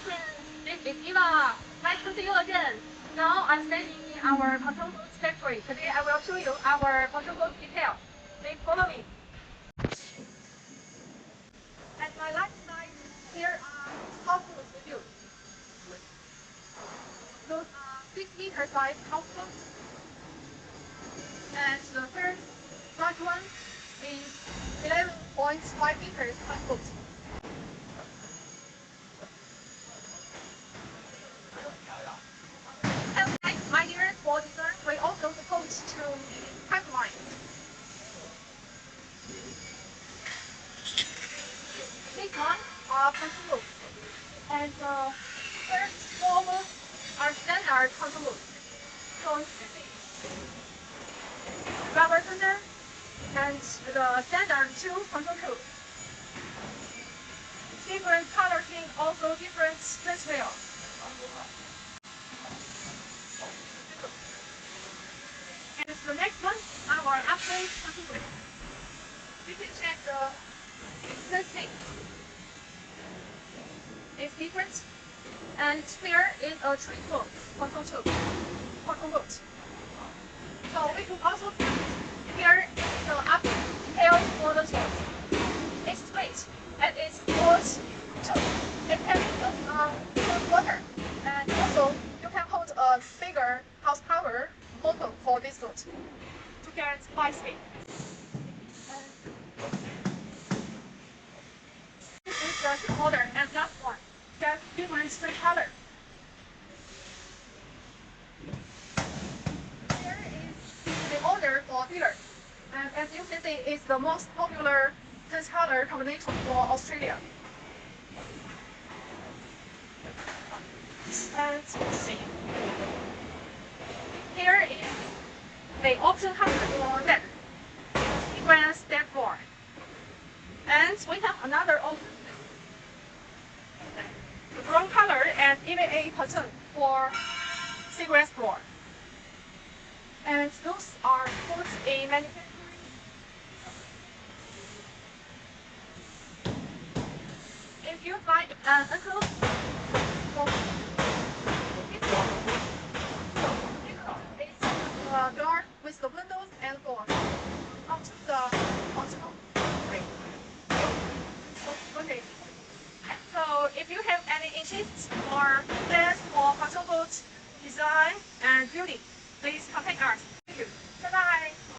This is Eva. Nice to see you again. Now I'm standing in our Pontoon boats factory. Today I will show you our Pontoon boat detail. Please follow me. At my left side, here are houseboats with you. Those are 6-meter size houseboats. And the first large one is 11.5 meters houseboat. And like ideas for design, we also supposed to pipeline. This one are Pontoon boats. And the first four boats are standard Pontoon boats. So this is rubber tender and the standard 2 Pontoon 2. Different color scheme, also different material. And the next one, our upgrade Pontoon boat. You can check the listing. It's different. And here is a triple Pontoon 2 Pontoon boat. So we can also here is the up details for the boat. It's straight and it's boats too. It can hold water, and also you can hold a bigger horsepower motor for this boat to get high speed. This is the second order and last one. Get different straight color. Here is the order for dealer. And as you can see, it's the most popular this color combination for Australia. And see. Here is the option color for deck. Sequence dashboard. And we have another option. The brown color and EVA pattern for sequence board. And those are put in manufacturing. If you find an enclosed